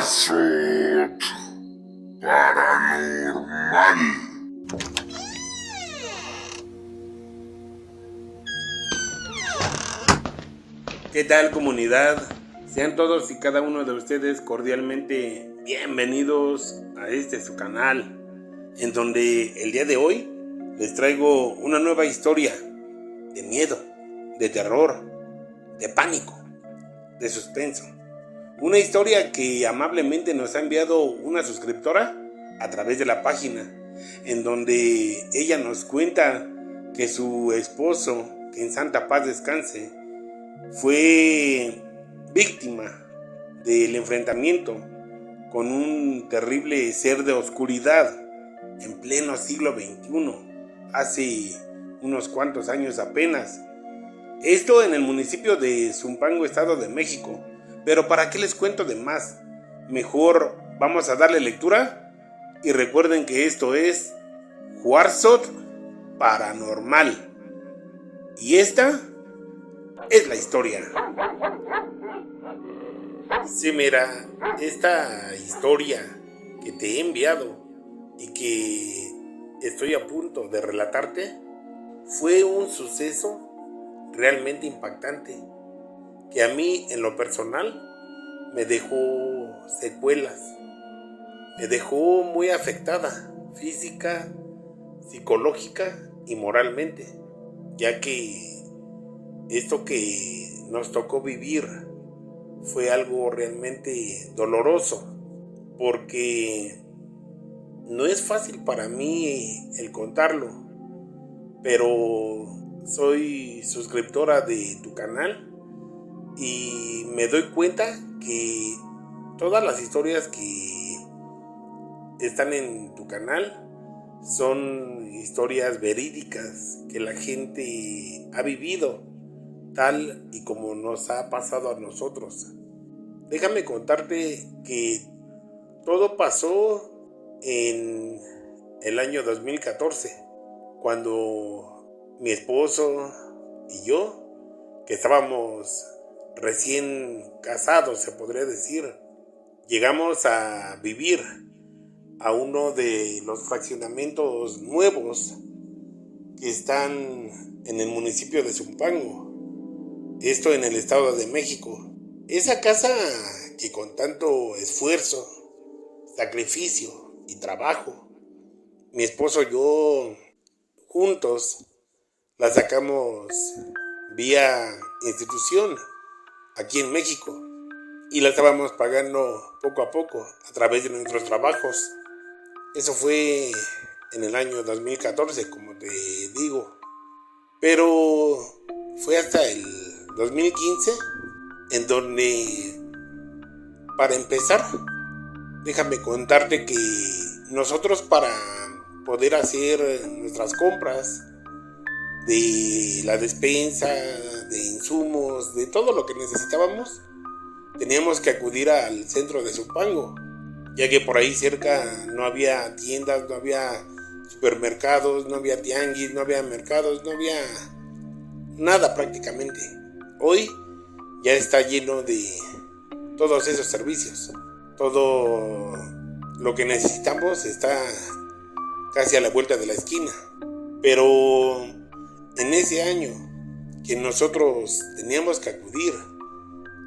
Caso paranormal. ¿Qué tal, comunidad? Sean todos y cada uno de ustedes cordialmente bienvenidos a su canal, en donde el día de hoy les traigo una nueva historia de miedo, de terror, de pánico, de suspenso. Una historia que amablemente nos ha enviado una suscriptora a través de la página, en donde ella nos cuenta que su esposo, que en santa paz descanse, fue víctima del enfrentamiento con un terrible ser de oscuridad en pleno siglo XXI, hace unos cuantos años apenas. Esto en el municipio de Zumpango, Estado de México. Pero ¿para qué les cuento de más? Mejor vamos a darle lectura y recuerden que esto es Huarzot Paranormal. Y esta es la historia. Sí, mira, esta historia que te he enviado y que estoy a punto de relatarte fue un suceso realmente impactante que a mí en lo personal me dejó secuelas, me dejó muy afectada física, psicológica y moralmente, ya que esto que nos tocó vivir fue algo realmente doloroso, porque no es fácil para mí el contarlo, pero soy suscriptora de tu canal y me doy cuenta que todas las historias que están en tu canal son historias verídicas que la gente ha vivido, tal y como nos ha pasado a nosotros. Déjame contarte que todo pasó en el año 2014, cuando mi esposo y yo, que estábamos recién casados, se podría decir, llegamos a vivir a uno de los fraccionamientos nuevos que están en el municipio de Zumpango, esto en el Estado de México. Esa casa que con tanto esfuerzo, sacrificio y trabajo, mi esposo y yo juntos la sacamos vía institución aquí en México y la estábamos pagando poco a poco a través de nuestros trabajos. Eso fue en el año 2014, como te digo, pero fue hasta el 2015 en donde, para empezar, déjame contarte que nosotros, para poder hacer nuestras compras de la despensa, de insumos, de todo lo que necesitábamos, teníamos que acudir al centro de Zumpango, ya que por ahí cerca no había tiendas, no había supermercados, no había tianguis, no había mercados, no había nada prácticamente. Hoy ya está lleno de todos esos servicios. Todo lo que necesitamos está casi a la vuelta de la esquina. Pero en ese año que nosotros teníamos que acudir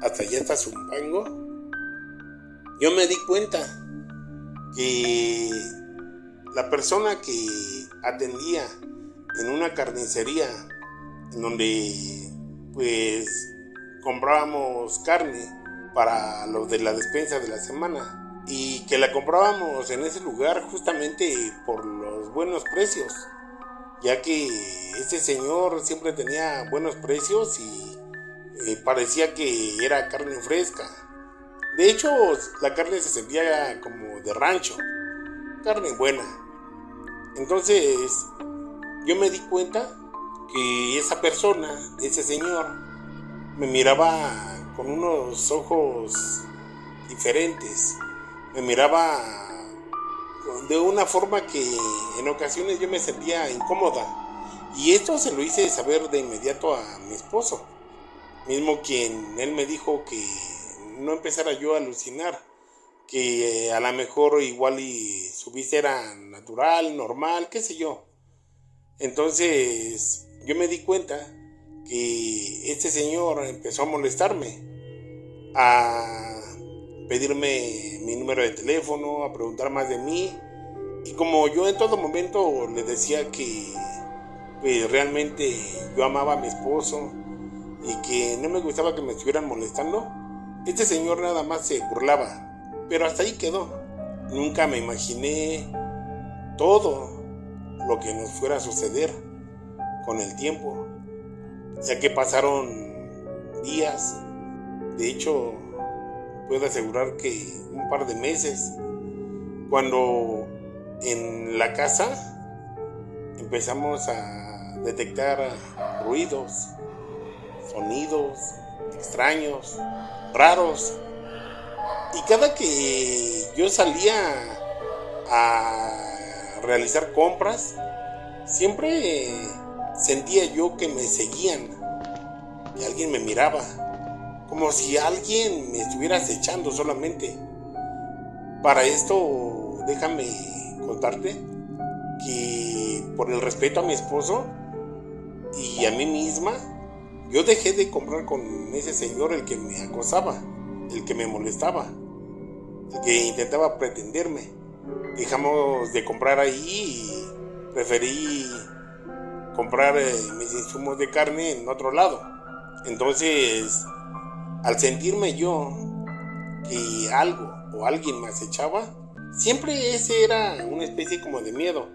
hasta allá, hasta Zumpango, yo me di cuenta que la persona que atendía en una carnicería, en donde pues comprábamos carne para lo de la despensa de la semana, y que la comprábamos en ese lugar justamente por los buenos precios, ya que este señor siempre tenía buenos precios y parecía que era carne fresca. De hecho, la carne se sentía como de rancho, carne buena. Entonces, yo me di cuenta que esa persona, ese señor, me miraba con unos ojos diferentes. Me miraba de una forma que en ocasiones yo me sentía incómoda. Y esto se lo hice saber de inmediato a mi esposo, mismo quien él me dijo que no empezara yo a alucinar, que a lo mejor igual y su vista era natural, normal, qué sé yo. Entonces yo me di cuenta que este señor empezó a molestarme, a pedirme mi número de teléfono, a preguntar más de mí. Y como yo en todo momento le decía que pues, realmente yo amaba a mi esposo y que no me gustaba que me estuvieran molestando, este señor nada más se burlaba. Pero hasta ahí quedó. Nunca me imaginé todo lo que nos fuera a suceder con el tiempo, ya que pasaron días. De hecho, puedo asegurar que un par de meses, cuando en la casa empezamos a detectar ruidos, sonidos extraños, raros. Y cada que yo salía a realizar compras, siempre sentía yo que me seguían, que alguien me miraba, como si alguien me estuviera acechando solamente. Para esto, déjame contarte que por el respeto a mi esposo y a mí misma, yo dejé de comprar con ese señor, el que me acosaba, el que me molestaba, el que intentaba pretenderme. Dejamos de comprar ahí y preferí comprar mis insumos de carne en otro lado. Entonces, al sentirme yo que algo o alguien me acechaba, siempre ese era una especie como de miedo.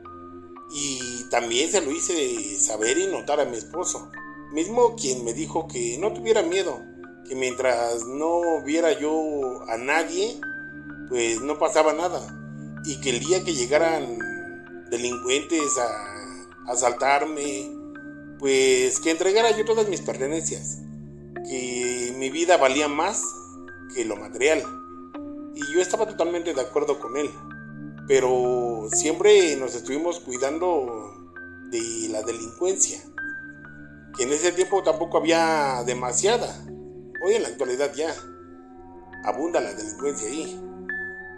Y también se lo hice saber y notar a mi esposo, mismo quien me dijo que no tuviera miedo, que mientras no viera yo a nadie, pues no pasaba nada, y que el día que llegaran delincuentes a asaltarme, pues que entregara yo todas mis pertenencias, que mi vida valía más que lo material. Y yo estaba totalmente de acuerdo con él, pero siempre nos estuvimos cuidando de la delincuencia, que en ese tiempo tampoco había demasiada. Hoy en la actualidad ya abunda la delincuencia ahí,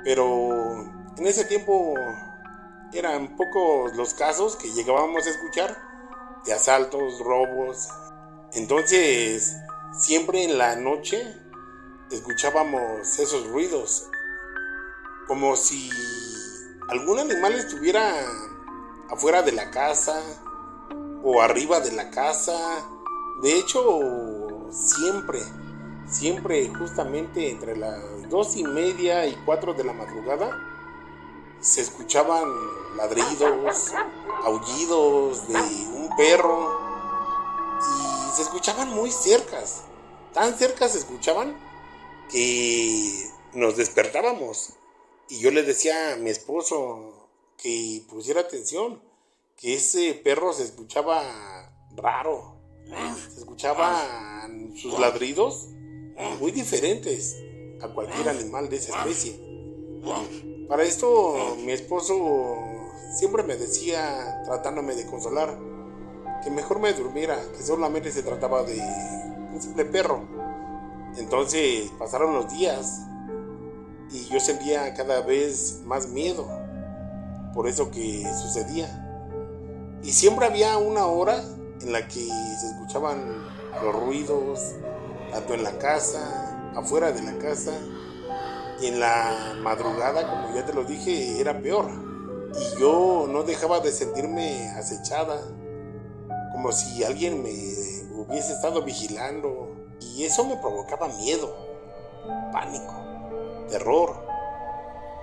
pero en ese tiempo eran pocos los casos que llegábamos a escuchar de asaltos, robos. Entonces, siempre en la noche escuchábamos esos ruidos, como si algún animal estuviera afuera de la casa o arriba de la casa. De hecho, siempre justamente entre las 2:30 y 4 de la madrugada se escuchaban ladridos, aullidos de un perro, y se escuchaban muy cercas, tan cerca se escuchaban que nos despertábamos. Y yo le decía a mi esposo que pusiera atención, que ese perro se escuchaba raro, se escuchaban sus ladridos muy diferentes a cualquier animal de esa especie. Para esto mi esposo siempre me decía, tratándome de consolar, que mejor me durmiera, que solamente se trataba de un simple perro. Entonces pasaron los días y yo sentía cada vez más miedo por eso que sucedía. Y siempre había una hora en la que se escuchaban los ruidos, tanto en la casa, afuera de la casa, y en la madrugada, como ya te lo dije, era peor. Y yo no dejaba de sentirme acechada, como si alguien me hubiese estado vigilando. Y eso me provocaba miedo, pánico, terror,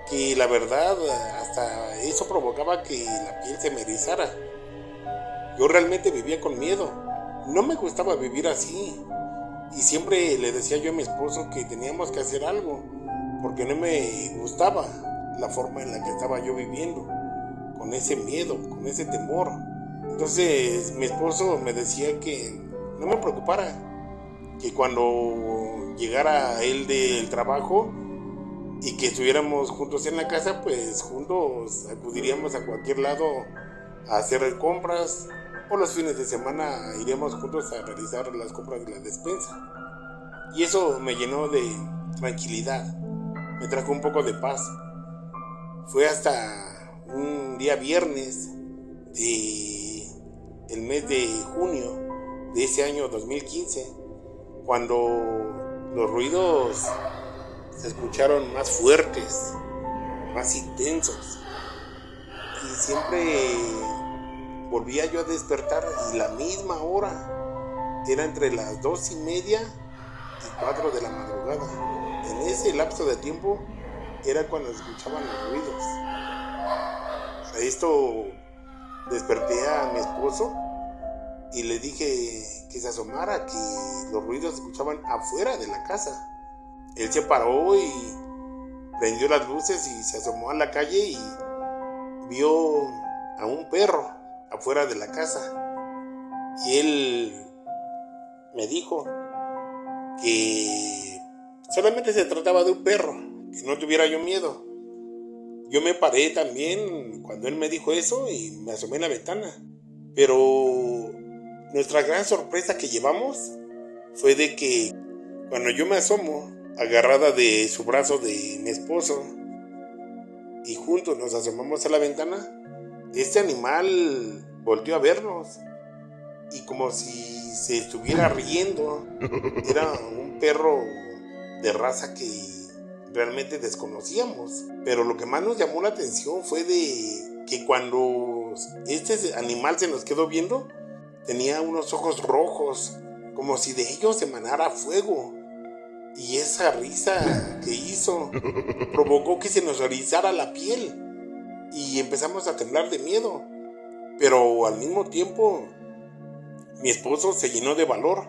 que la verdad hasta eso provocaba que la piel se me erizara. Yo realmente vivía con miedo, no me gustaba vivir así, y siempre le decía yo a mi esposo que teníamos que hacer algo, porque no me gustaba la forma en la que estaba yo viviendo, con ese miedo, con ese temor. Entonces mi esposo me decía que no me preocupara, que cuando llegara él del trabajo y que estuviéramos juntos en la casa, pues juntos acudiríamos a cualquier lado a hacer compras, o los fines de semana iríamos juntos a realizar las compras de la despensa. Y eso me llenó de tranquilidad, me trajo un poco de paz. Fue hasta un día viernes de el mes de junio de ese año 2015, cuando los ruidos se escucharon más fuertes, más intensos, y siempre volvía yo a despertar y la misma hora, era entre las 2:30 y 4 de la madrugada. En ese lapso de tiempo era cuando escuchaban los ruidos. Para esto desperté a mi esposo y le dije que se asomara, que los ruidos se escuchaban afuera de la casa. Él se paró y prendió las luces y se asomó a la calle y vio a un perro afuera de la casa. Y él me dijo que solamente se trataba de un perro, que no tuviera yo miedo. Yo me paré también cuando él me dijo eso y me asomé en la ventana. Pero nuestra gran sorpresa que llevamos fue de que cuando yo me asomo, agarrada de su brazo de mi esposo, y juntos nos asomamos a la ventana, este animal volteó a vernos y como si se estuviera riendo. Era un perro de raza que realmente desconocíamos, pero lo que más nos llamó la atención fue de que cuando este animal se nos quedó viendo, tenía unos ojos rojos, como si de ellos emanara fuego. Y esa risa que hizo provocó que se nos erizara la piel y empezamos a temblar de miedo. Pero al mismo tiempo, mi esposo se llenó de valor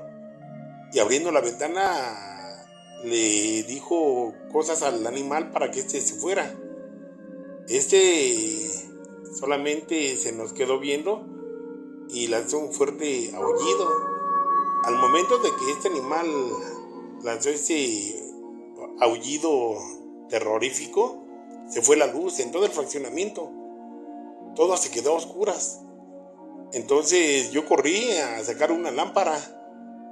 y abriendo la ventana le dijo cosas al animal para que este se fuera. Este solamente se nos quedó viendo y lanzó un fuerte aullido. Al momento de que este animal lanzó ese aullido terrorífico, se fue la luz en todo el fraccionamiento. Todo se quedó a oscuras. Entonces yo corrí a sacar una lámpara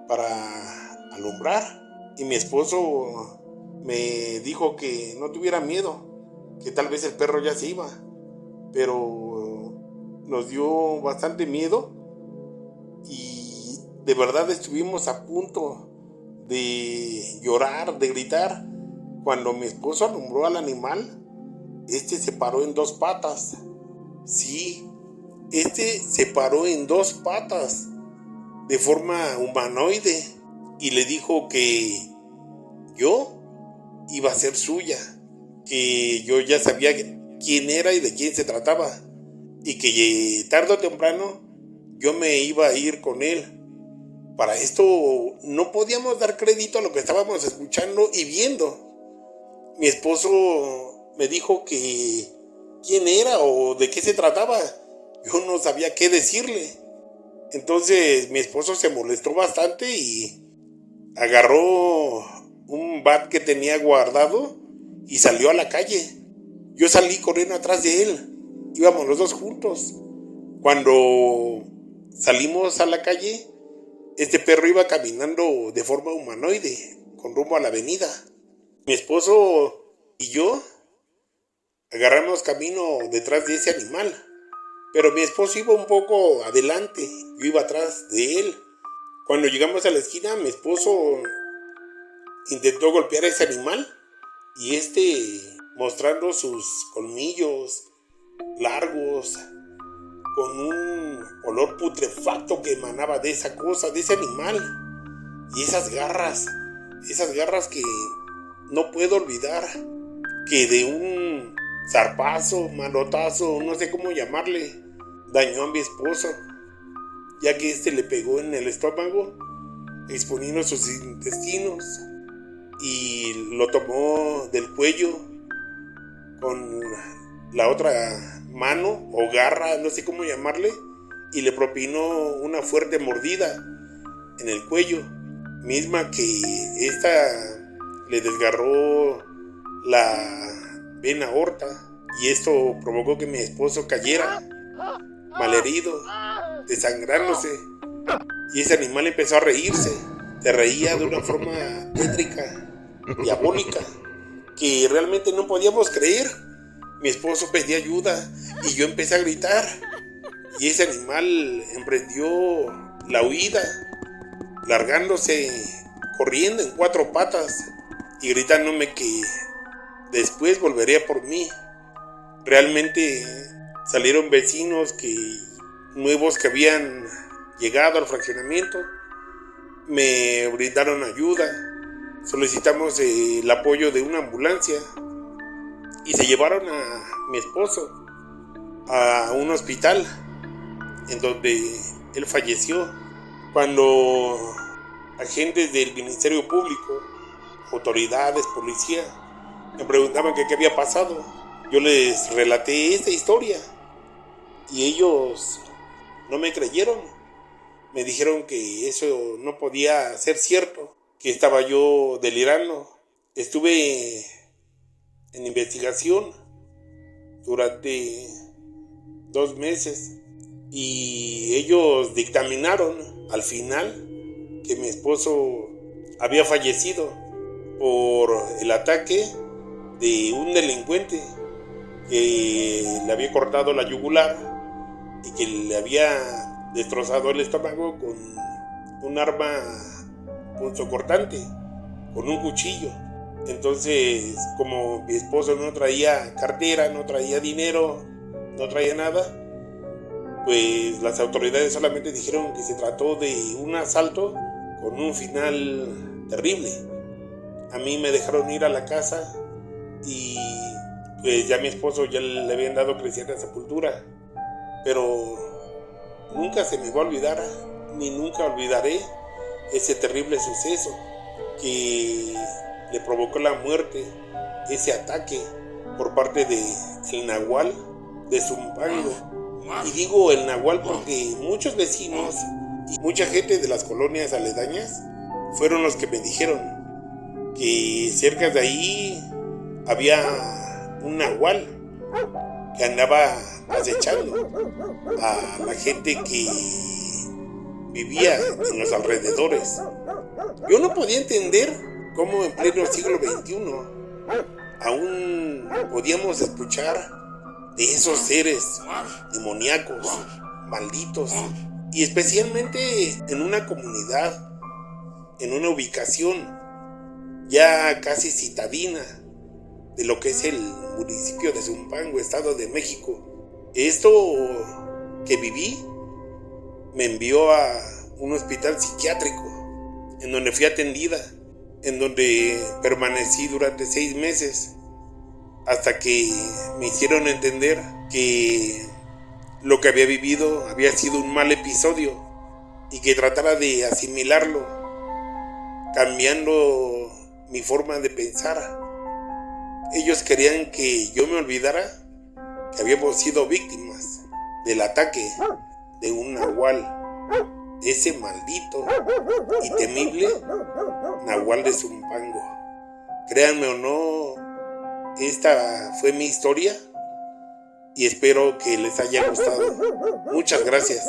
para alumbrar y mi esposo me dijo que no tuviera miedo, que tal vez el perro ya se iba, pero nos dio bastante miedo y de verdad estuvimos a punto de llorar, de gritar, cuando mi esposo alumbró al animal. Este se paró en 2 patas. Sí, este se paró en 2 patas, de forma humanoide, y le dijo que yo iba a ser suya, que yo ya sabía quién era y de quién se trataba, y que tarde o temprano yo me iba a ir con él. Para esto no podíamos dar crédito a lo que estábamos escuchando y viendo. Mi esposo me dijo que quién era o de qué se trataba. Yo no sabía qué decirle. Entonces mi esposo se molestó bastante y agarró un bat que tenía guardado y salió a la calle. Yo salí corriendo atrás de él. Íbamos los dos juntos. Cuando salimos a la calle, este perro iba caminando de forma humanoide, con rumbo a la avenida. Mi esposo y yo agarramos camino detrás de ese animal, pero mi esposo iba un poco adelante, yo iba atrás de él. Cuando llegamos a la esquina, mi esposo intentó golpear a ese animal y mostrando sus colmillos largos, con un olor putrefacto que emanaba de esa cosa, de ese animal, y esas garras que no puedo olvidar, que de un zarpazo, manotazo, no sé cómo llamarle, dañó a mi esposo, ya que le pegó en el estómago, exponiendo sus intestinos, y lo tomó del cuello con la otra mano o garra, no sé cómo llamarle, y le propinó una fuerte mordida en el cuello, misma que le desgarró la vena aorta, y esto provocó que mi esposo cayera malherido, desangrándose, y ese animal empezó a reírse. Se reía de una forma tétrica, diabólica, que realmente no podíamos creer. Mi esposo pedía ayuda y yo empecé a gritar. Y ese animal emprendió la huida, largándose, corriendo en 4 patas y gritándome que después volvería por mí. Realmente salieron vecinos nuevos que habían llegado al fraccionamiento, me brindaron ayuda, solicitamos el apoyo de una ambulancia y se llevaron a mi esposo a un hospital en donde él falleció. Cuando agentes del Ministerio Público, autoridades, policía, me preguntaban qué había pasado, yo les relaté esta historia y ellos no me creyeron. Me dijeron que eso no podía ser cierto, que estaba yo delirando. Estuve en investigación durante 2 meses y ellos dictaminaron al final que mi esposo había fallecido por el ataque de un delincuente que le había cortado la yugular y que le había destrozado el estómago con un arma punzocortante, con un cuchillo. Entonces, como mi esposo no traía cartera, no traía dinero, no traía nada, pues las autoridades solamente dijeron que se trató de un asalto con un final terrible. A mí me dejaron ir a la casa y pues ya a mi esposo ya le habían dado cristiana sepultura, pero nunca se me va a olvidar, ni nunca olvidaré ese terrible suceso que le provocó la muerte, ese ataque por parte del Nahual de Zumpango. Y digo el Nahual porque muchos vecinos y mucha gente de las colonias aledañas fueron los que me dijeron que cerca de ahí había un Nahual que andaba acechando a la gente que vivía en los alrededores. Yo no podía entender cómo en pleno siglo XXI aún podíamos escuchar de esos seres demoníacos, malditos, y especialmente en una comunidad, en una ubicación ya casi citadina de lo que es el municipio de Zumpango, Estado de México. Esto que viví me envió a un hospital psiquiátrico en donde fui atendida, en donde permanecí durante 6 meses hasta que me hicieron entender que lo que había vivido había sido un mal episodio y que tratara de asimilarlo, cambiando mi forma de pensar. Ellos querían que yo me olvidara que habíamos sido víctimas del ataque de un Nahual, ese maldito y temible Nahual de Zumpango. Créanme o no, esta fue mi historia y espero que les haya gustado. Muchas gracias.